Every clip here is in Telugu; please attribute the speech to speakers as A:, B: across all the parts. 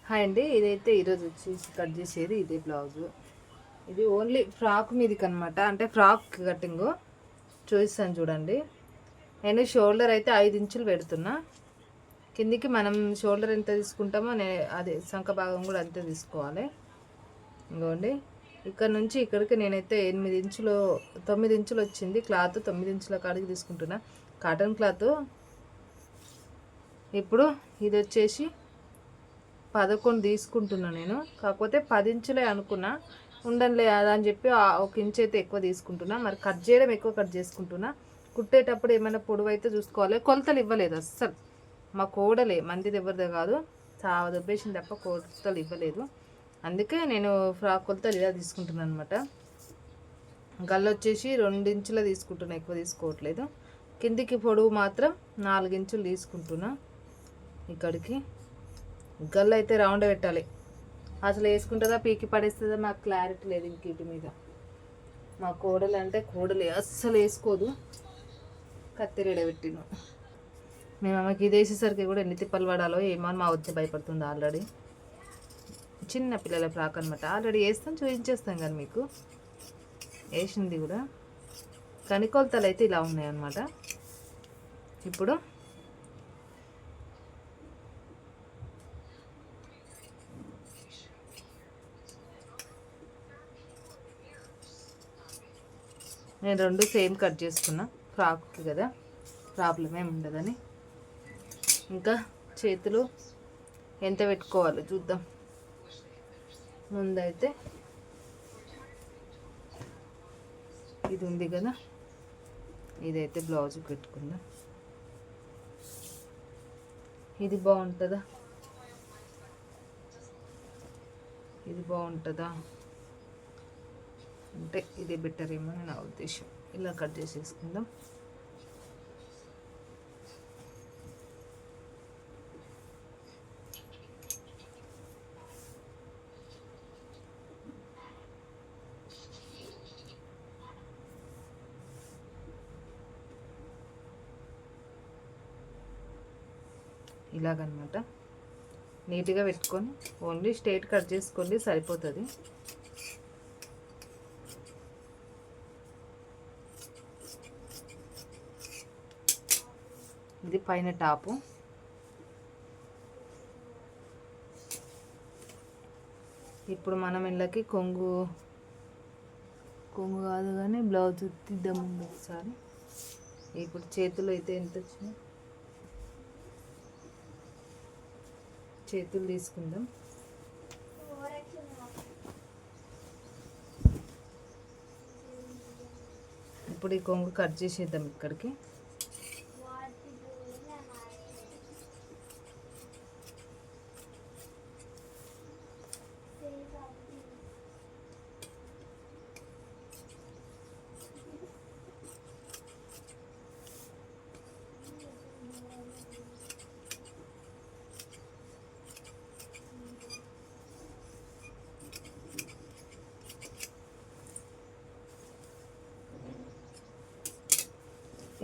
A: హాయ్ అండి, ఇదైతే ఈరోజు వచ్చేసి కట్ చేసేది ఇదే బ్లౌజు. ఇది ఓన్లీ ఫ్రాక్ మీదకి అనమాట, అంటే ఫ్రాక్ కటింగ్ చూపిస్తాను చూడండి. నేను షోల్డర్ అయితే 5 ఇంచులు పెడుతున్నా. కిందికి మనం షోల్డర్ ఎంత తీసుకుంటామో అదే సంఖ భాగం కూడా అంతే తీసుకోవాలి. ఇంకోండి, ఇక్కడ నుంచి ఇక్కడికి నేనైతే 8 ఇంచులు 9 ఇంచులు వచ్చింది క్లాత్. 9 ఇంచుల కాడికి తీసుకుంటున్నా కాటన్ క్లాత్. ఇప్పుడు ఇది వచ్చేసి 11 తీసుకుంటున్నా నేను. కాకపోతే 10 ఇంచులే అనుకున్నా, ఉండనులే అని చెప్పి 1 ఇంచు అయితే ఎక్కువ తీసుకుంటున్నా. మరి కట్ చేయడం ఎక్కువ కట్ చేసుకుంటున్నా. కుట్టేటప్పుడు ఏమైనా పొడవు అయితే చూసుకోవాలి. కొలతలు ఇవ్వలేదు అస్సలు. మా కోడలే, మందిది ఎవరిదే కాదు, చాలా దొబ్బేసింది తప్ప కొలతలు ఇవ్వలేదు. అందుకే నేను ఫ్రాక్ కొలతలు ఇలా తీసుకుంటున్నాను అనమాట. గల్లు వచ్చేసి 2 ఇంచుల తీసుకుంటున్నా, ఎక్కువ తీసుకోవట్లేదు. కిందికి పొడవు మాత్రం 4 ఇంచులు తీసుకుంటున్నా. ఇక్కడికి గల్లు అయితే రౌండ్ పెట్టాలి. అసలు వేసుకుంటుందా పీకి పడేస్తుందా మాకు క్లారిటీ లేదు ఇంకటి మీద. మా కోడలు అంటే కోడలే, అస్సలు వేసుకోదు. కత్తిరేడ పెట్టిను. మేము అమ్మకి ఇది వేసేసరికి కూడా ఎన్ని తిప్పలు పడాలో ఏమో అని మా వచ్చి భయపడుతుంది. ఆల్రెడీ చిన్న పిల్లల ఫ్రాక్ అనమాట. ఆల్రెడీ వేస్తాం, చూపించేస్తాం కానీ మీకు వేసింది కూడా. కనికొలతలు అయితే ఇలా ఉన్నాయి అన్నమాట. ఇప్పుడు నేను 2 సేమ్ కట్ చేసుకున్నా, ఫ్రాక్కి కదా, ప్రాబ్లం ఏమి ఉండదని. ఇంకా చేతులు ఎంత పెట్టుకోవాలో చూద్దాం. ముందైతే ఇది ఉంది కదా, ఇదైతే బ్లౌజ్ పెట్టుకుందాం. ఇది బాగుంటుందా, ఇది బాగుంటుందా అంటే ఇదే బెటర్ ఏమో నా ఉద్దేశం. ఇలా కట్ చేసేసుకుందాం. ఇలాగనమాట నీట్గా పెట్టుకొని ఓన్లీ స్ట్రైట్ కట్ చేసుకోండి, సరిపోతుంది. ఇది పైన టాపు. ఇప్పుడు మనం ఇళ్ళకి కొంగు కాదు కానీ బ్లౌజ్ తీద్దామండి ఒకసారి. ఇప్పుడు చేతులు అయితే ఎంత వచ్చినాయి, చేతులు తీసుకుందాం. ఇప్పుడు ఈ కొంగు కట్ చేసేద్దాం ఇక్కడికి.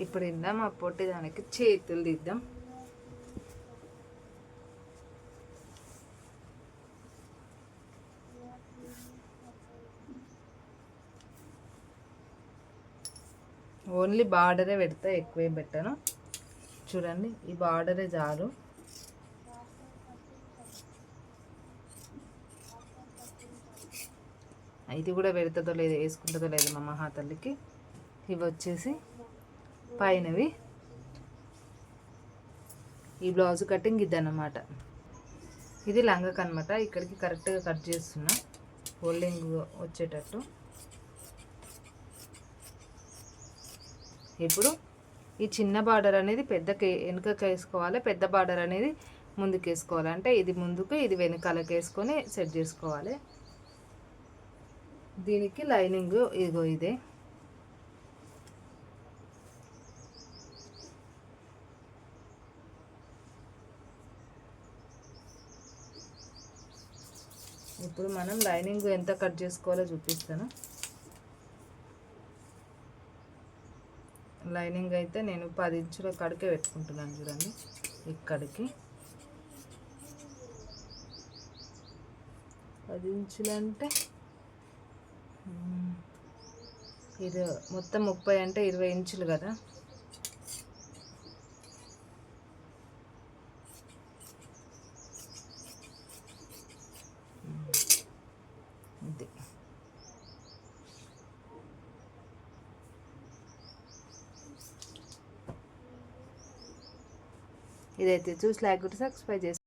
A: ఇప్పుడు ఇందాం ఆ పొట్టి దానికి చేతులు దిద్దాం. ఓన్లీ బార్డరే పెడతా, ఎక్కువేం పెట్టాను. చూడండి, ఈ బార్డరే చాలు. ఇది కూడా పెడుతుందో లేదో, వేసుకుంటుందో లేదో మా మహాతల్లికి. ఇవి వచ్చేసి పైనవి. ఈ బ్లౌజ్ కటింగ్ ఇదన్నమాట. ఇది లంగకు అనమాట. ఇక్కడికి కరెక్ట్గా కట్ చేస్తున్నా, ఫోల్డింగ్ వచ్చేటట్టు. ఇప్పుడు ఈ చిన్న బార్డర్ అనేది పెద్దకి వెనుకకి వేసుకోవాలి, పెద్ద బార్డర్ అనేది ముందుకు వేసుకోవాలి. అంటే ఇది ముందుకు, ఇది వెనకాలకి వేసుకొని సెట్ చేసుకోవాలి. దీనికి లైనింగ్ ఇగో ఇదే. ఇప్పుడు మనం లైనింగ్ ఎంత కట్ చేసుకోవాలో చూపిస్తాను. లైనింగ్ అయితే నేను 10 ఇంచుల కాడికే పెట్టుకుంటున్నాను చూడండి. ఇక్కడికి 10 ఇంచులు అంటే ఇది మొత్తం 30 అంటే 20 ఇంచులు కదా. ఇది ఇదైతే చూసి లైక్ కొట్టి సబ్స్క్రైబ్ చేసి